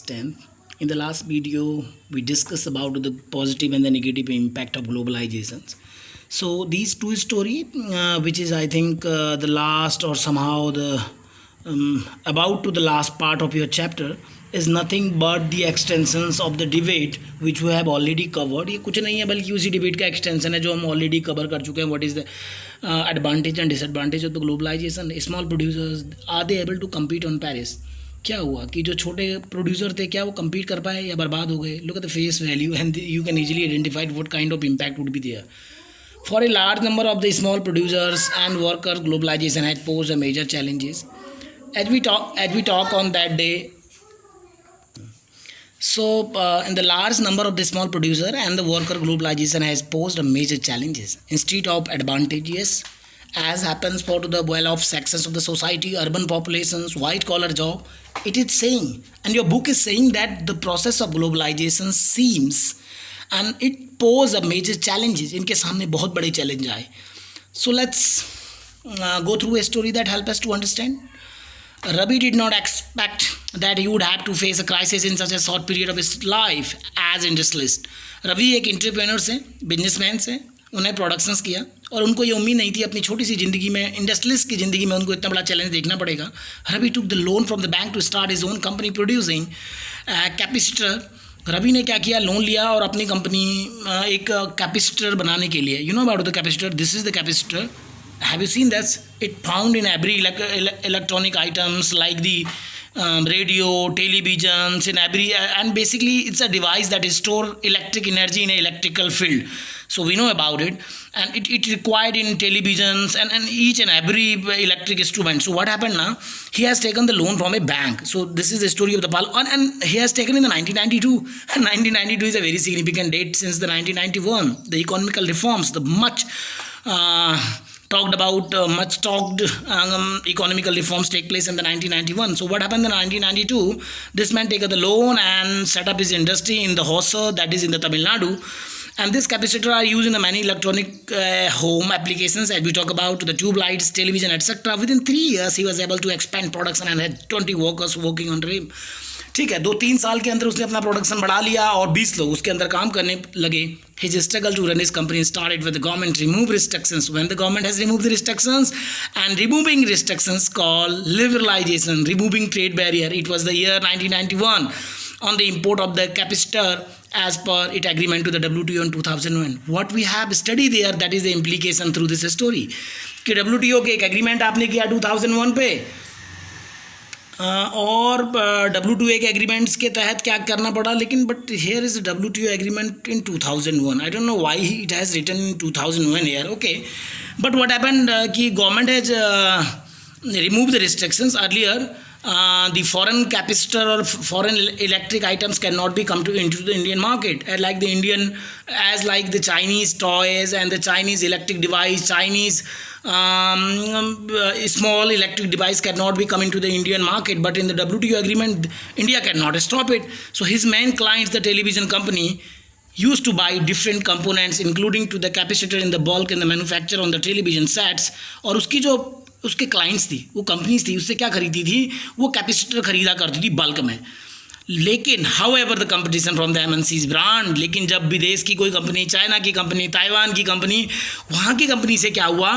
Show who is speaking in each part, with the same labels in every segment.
Speaker 1: 10th. In the last video, we discussed about the positive and the negative impact of globalizations. So these two story, which is I think the last or somehow the about to the last part of your chapter, is nothing but the extensions of the debate which we have already covered. ये कुछ नहीं है बल्कि उसी debate का extension है जो हम ऑलरेडी कवर कर चुके हैं. What is the advantage and disadvantage of the globalisation. Small producers are they able to compete on prices. क्या हुआ कि जो छोटे प्रोड्यूसर थे क्या वो कम्पीट कर पाए या बर्बाद हो गए. Look at the face value and you can easily identified what kind of impact would be there. For a large number of the small producers and workers, globalization had posed a major challenges. As we talk on that day, so in the large number of the small producer and the worker, globalization has posed a major challenges instead of advantages, as happens for the well of sections of the society, urban populations, white collar job. It is saying, and your book is saying that the process of globalization seems and it pose a major challenges. इनके सामने बहुत बड़े challenge आए. So let's go through a story that help us to understand. Ravi did not expect that he would have to face a crisis in such a short period of his life as industrialist. Ravi एक entrepreneur से, businessman से, उन्हें productions किया और उनको ये उम्मीद नहीं थी अपनी छोटी सी ज़िंदगी में, इंडस्ट्रियलिस्ट की ज़िंदगी में उनको इतना बड़ा चैलेंज देखना पड़ेगा. Ravi took the loan from the bank to start his own company producing capacitor. Ravi ने क्या किया, लोन लिया और अपनी कंपनी एक कैपेसिटर बनाने के लिए. You know about the capacitor. This is the capacitor. Have you seen that's it found in every electronic items like the radio, televisions, in every and basically it's a device that store electric energy in an electrical field. So we know about it, and it required in televisions and each and every electric instrument. So what happened now? He has taken the loan from a bank. So this is the story of the Pal, and he has taken in the 1992. 1992 is a very significant date since the 1991. The economical reforms, the much talked about, much talked economical reforms take place in the 1991. So what happened in 1992? This man take the loan and set up his industry in the Hosur, that is in the Tamil Nadu. And this capacitor are used in the many electronic home applications, as we talk about the tube lights, television, etc. Within 3 years, he was able to expand production and had 20 workers working on him. ठीक है, 2-3 साल के अंदर उसने अपना production बढ़ा लिया और 20 लोग उसके अंदर काम करने लगे. His struggle to run his company started with the government remove restrictions. When the government has removed the restrictions, and removing restrictions called liberalization, removing trade barrier. It was the year 1991 on the import of the capacitor as per it agreement to the WTO in 2001. What we have studied there, that is the implication through this story कि WTO के एक agreement आपने किया 2001 पे, और WTO के agreements के तहत क्या करना पड़ा. लेकिन but here is WTO agreement in 2001. I don't know why it has written in 2001 here. Okay, but what happened कि government has remove the restrictions earlier. The foreign capacitor or foreign electric items cannot be come into the Indian market, like the Chinese toys and the Chinese electric device, Chinese small electric device cannot be coming to the Indian market. But in the WTO agreement, India cannot stop it. So his main clients, the television company, used to buy different components including to the capacitor in the bulk in the manufacture on the television sets. और उसकी जो उसके clients थी, वो companies थी, उससे क्या खरीदती थी, वो कैपेसिटर खरीदा करती थी बल्क में. लेकिन however the competition from the MNC's brand. लेकिन जब विदेश की कोई कंपनी, चाइना की कंपनी, ताइवान की कंपनी, वहाँ की कंपनी से क्या हुआ,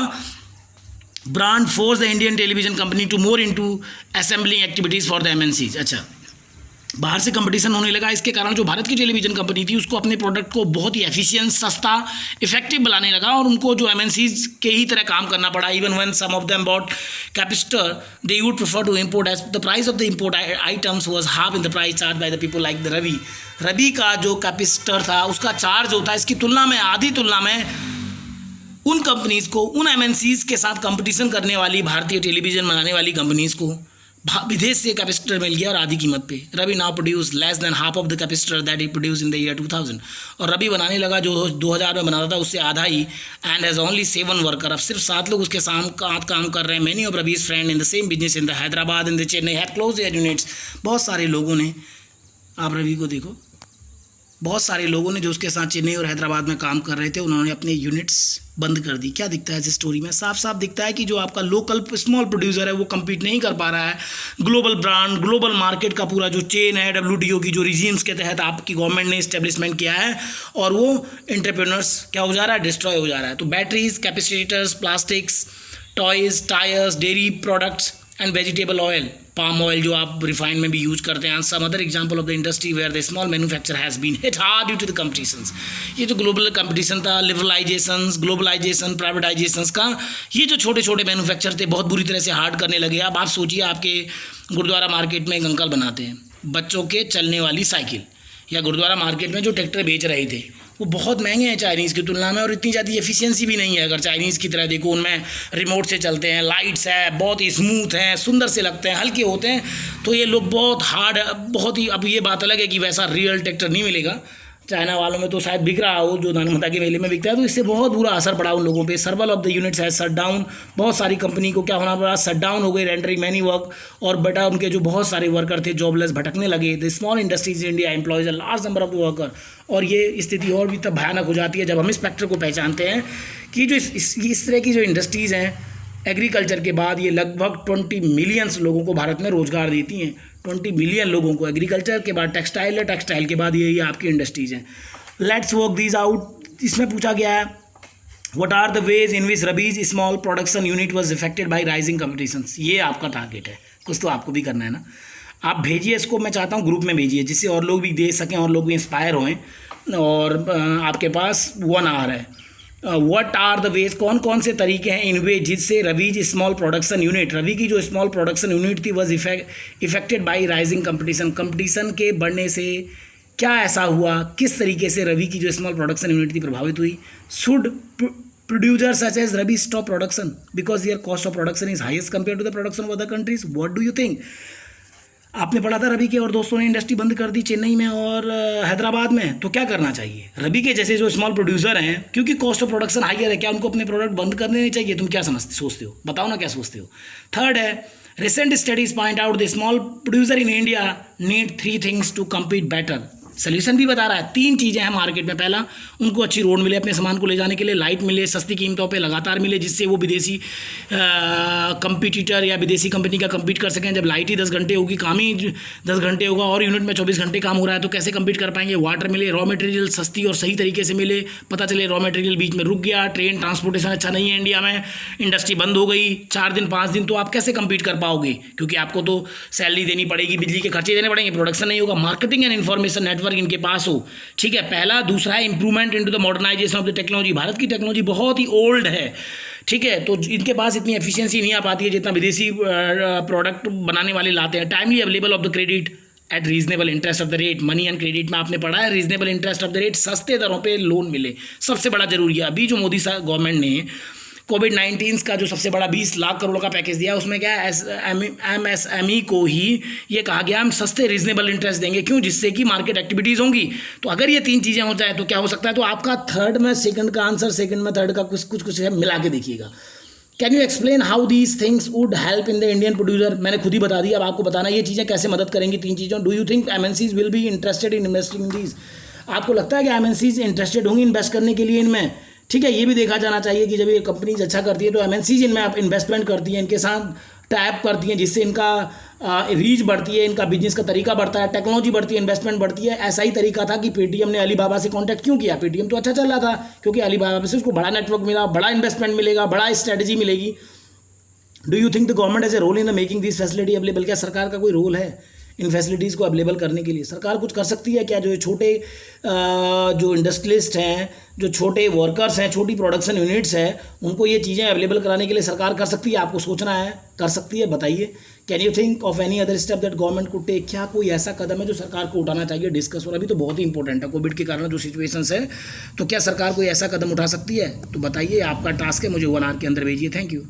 Speaker 1: brand force the Indian television company to more into assembling activities for the MNC's. अच्छा, बाहर से कंपटीशन होने लगा. इसके कारण जो भारत की टेलीविजन कंपनी थी उसको अपने प्रोडक्ट को बहुत ही एफिशिएंट, सस्ता, इफेक्टिव बनाने लगा और उनको जो MNC's के ही तरह काम करना पड़ा. Even when some of them bought capacitor, they would prefer to import as the price of the import items was half in the price charge by the people like the Ravi. Ravi का जो capacitor था उसका charge होता है इसकी तुलना में, आधी तुलना में उन कंपनीज़ को, उन MNC's के साथ कंपटीशन करने वाली भारतीय टेलीविजन बनाने वाली कंपनीज़ को विदेश से कैपेसिटर मिल गया और आधी कीमत पे. Ravi now produce less than half of the capacitor that he produce in the year 2000. और रवि बनाने लगा जो 2000 में बनाता था उससे आधा ही. And has only 7 worker. अब सिर्फ 7 लोग उसके साथ काम कर रहे हैं. Many of Ravi's friend in the same business in the Hyderabad, in the Chennai have close their units. बहुत सारे लोगों ने, आप रवि को देखो, बहुत सारे लोगों ने जो उसके साथ चेन्नई और हैदराबाद में काम कर रहे थे उन्होंने अपने यूनिट्स बंद कर दी। क्या दिखता है इस स्टोरी में? साफ साफ दिखता है कि जो आपका लोकल स्मॉल प्रोड्यूसर है वो कम्पीट नहीं कर पा रहा है ग्लोबल ब्रांड, ग्लोबल मार्केट का पूरा जो चेन है WTO की जो रिजीम्स के तहत आपकी गवर्नमेंट ने इस्टेब्लिशमेंट किया है, और वो एंटरप्रेन्योर्स क्या हो जा रहा है, डिस्ट्रॉय हो जा रहा है। तो batteries, capacitors, plastics, toys, tyres, dairy products and vegetable oil, palm oil जो आप रिफाइन में भी यूज करते हैं, some other example of the industry where the small manufacture has been hit hard due to the competitions. ये जो global competition था, globalisation, privatisation, प्राइवेटाइजेशन का, ये जो छोटे छोटे मैन्युफैक्चर थे बहुत बुरी तरह से हार्ड करने लगे। अब आप सोचिए, आपके गुरुद्वारा मार्केट में एक अंकल बनाते हैं बच्चों के चलने वाली साइकिल, या गुरुद्वारा मार्केट में जो ट्रैक्टर बेच रहे थे वो बहुत महंगे हैं चाइनीज़ की तुलना में, और इतनी ज़्यादा एफिशिएंसी भी नहीं है। अगर चाइनीज़ की तरह देखो, उनमें रिमोट से चलते हैं, लाइट्स है, बहुत ही स्मूथ हैं, सुंदर से लगते हैं, हल्के होते हैं। तो ये लोग बहुत हार्ड, बहुत ही, अब ये बात अलग है कि वैसा रियल ट्रैक्टर नहीं मिलेगा। चाइना वालों में तो शायद बिक रहा हो जो दानमता के मेले में बिकता है, तो इससे बहुत बुरा असर पड़ा उन लोगों पे। सर्वल ऑफ द यूनिट्स है शट डाउन, बहुत सारी कंपनी को क्या होना पड़ा, शट डाउन हो गई, रेंडरिंग मैनी वर्क, और बेटा उनके जो बहुत सारे वर्कर थे जॉबलेस भटकने लगे। The small industries in India employees a large number of the worker. और ये स्थिति और भी तब भयानक हो जाती है जब हम इस फैक्टर को पहचानते हैं कि जो इस तरह की जो इंडस्ट्रीज़ हैं एग्रीकल्चर के बाद, ये लगभग 20 मिलियंस लोगों को भारत में रोज़गार देती हैं। 20 मिलियन लोगों को। एग्रीकल्चर के बाद टेक्सटाइल है, टेक्सटाइल के बाद ये आपकी इंडस्ट्रीज़ हैं। Let's work these out. इसमें पूछा गया है what are the ways in which Rabi's small production unit was affected by rising competitions. ये आपका टारगेट है, कुछ तो आपको भी करना है ना। आप भेजिए इसको, मैं चाहता हूँ ग्रुप में भेजिए जिससे और लोग भी दे सकें और लोग भी इंस्पायर हों। और आपके पास 1 आवर है। व्हाट आर द वेज, कौन कौन से तरीके हैं इन वे जिससे Ravi's small production unit, Ravi की जो स्मॉल प्रोडक्शन यूनिट थी was affected by rising competition, competition के बढ़ने से क्या ऐसा हुआ, किस तरीके से रवि की जो स्मॉल प्रोडक्शन यूनिट थी प्रभावित हुई। Should producer such as Ravi stop production because their cost of production is highest compare to the production of other countries. What do you think? आपने पढ़ा था रवि के और दोस्तों ने इंडस्ट्री बंद कर दी चेन्नई में और हैदराबाद में, तो क्या करना चाहिए? रवि के जैसे जो स्मॉल प्रोड्यूसर हैं, क्योंकि कॉस्ट ऑफ प्रोडक्शन हाइयर है, क्या उनको अपने प्रोडक्ट बंद करने नहीं चाहिए? तुम क्या सोचते हो? बताओ ना क्या सोचते हो। थर्ड है, recent studies point out the small producer in India need 3 things to compete better. Solution भी बता रहा है, 3 चीज़ें हैं मार्केट में। पहला, उनको अच्छी रोड मिले अपने सामान को ले जाने के लिए, लाइट मिले, सस्ती कीमतों पे लगातार मिले, जिससे वो विदेशी कंपटीटर या विदेशी कंपनी का कम्पीट कर सकें। जब लाइट ही 10 घंटे होगी, काम ही 10 घंटे होगा और यूनिट में 24 घंटे काम हो रहा है, तो कैसे कम्पीट कर पाएंगे। वाटर मिले, रॉ मटेरियल सस्ती और सही तरीके से मिले। पता चले रॉ मटेरियल बीच में रुक गया, ट्रेन ट्रांसपोर्टेशन अच्छा नहीं है इंडिया में, इंडस्ट्री बंद हो गई 4 दिन 5 दिन, तो आप कैसे कम्पीट कर पाओगे? क्योंकि आपको तो सैलरी देनी पड़ेगी, बिजली के खर्चे देने पड़ेंगे, प्रोडक्शन नहीं होगा। मार्केटिंग एंड इन्फॉर्मेशन नेटवर्क इनके पास हो, ठीक है, पहला। दूसरा है improvement into the modernisation of the technology. Bharat की टेक्नोलॉजी बहुत ही ओल्ड है, ठीक है, तो इनके पास इतनी एफिशिएंसी नहीं आ पाती है जितना विदेशी प्रोडक्ट बनाने वाले लाते हैं। Timely available of the credit at reasonable interest of the rate. Money and credit में आपने पढ़ा है, reasonable interest of the rate, सस्ते दरों पे लोन मिले, सबसे बड़ा जरूरी है। अभी जो मोदी गवर्नमेंट ने कोविड-19 का जो सबसे बड़ा 20 लाख करोड़ का पैकेज दिया, उसमें क्या है, MSME को ही ये कहा गया हम सस्ते रीजनेबल इंटरेस्ट देंगे। क्यों? जिससे कि मार्केट एक्टिविटीज़ होंगी। तो अगर ये 3 चीज़ें हो जाए तो क्या हो सकता है? तो आपका थर्ड में सेकंड का आंसर, सेकंड में थर्ड का कुछ है, मिला के देखिएगा। Can you explain how these things would help in the Indian producer? मैंने खुद ही बता दिया, अब आपको बताना ये चीज़ें कैसे मदद करेंगी 3 चीज़ों। Do you think MNCs will be interested in investing in these? आपको लगता है कि MNCs इंटरेस्टेड होंगी इन्वेस्ट करने के लिए इनमें? ठीक है, ये भी देखा जाना चाहिए कि जब ये कंपनीज अच्छा करती है तो MNCs इनमें आप इन्वेस्टमेंट करती हैं, इनके साथ टैप करती हैं, जिससे इनका रीच बढ़ती है, इनका बिजनेस का तरीका बढ़ता है, टेक्नोलॉजी बढ़ती है, इन्वेस्टमेंट बढ़ती है। ऐसा ही तरीका था कि पेटीएम ने अलीबाबा से कांटेक्ट क्यों किया? पेटीएम तो अच्छा चल रहा था, क्योंकि अलीबाबा से उसको बड़ा नेटवर्क मिला, बड़ा इन्वेस्टमेंट मिलेगा, बड़ा स्ट्रेटजी मिलेगी। Do you think the government as a role in the making this facility available? क्या सरकार का कोई रोल है इन फैसिलिटीज़ को अवेलेबल करने के लिए? सरकार कुछ कर सकती है क्या? जो छोटे जो इंडस्ट्रियलिस्ट हैं, जो छोटे वर्कर्स हैं, छोटी प्रोडक्शन यूनिट्स हैं, उनको ये चीज़ें अवेलेबल कराने के लिए सरकार कर सकती है? आपको सोचना है, कर सकती है, बताइए। Can you think of any other step that government को टेक? क्या कोई ऐसा कदम है जो सरकार को उठाना चाहिए? डिस्कस, और अभी तो बहुत ही इंपॉर्टेंट है कोविड के कारण जो सिचुएशंस है, तो क्या सरकार कोई ऐसा कदम उठा सकती है? तो बताइए, आपका टास्क है, मुझे 1 आवर के अंदर भेजिए। Thank you.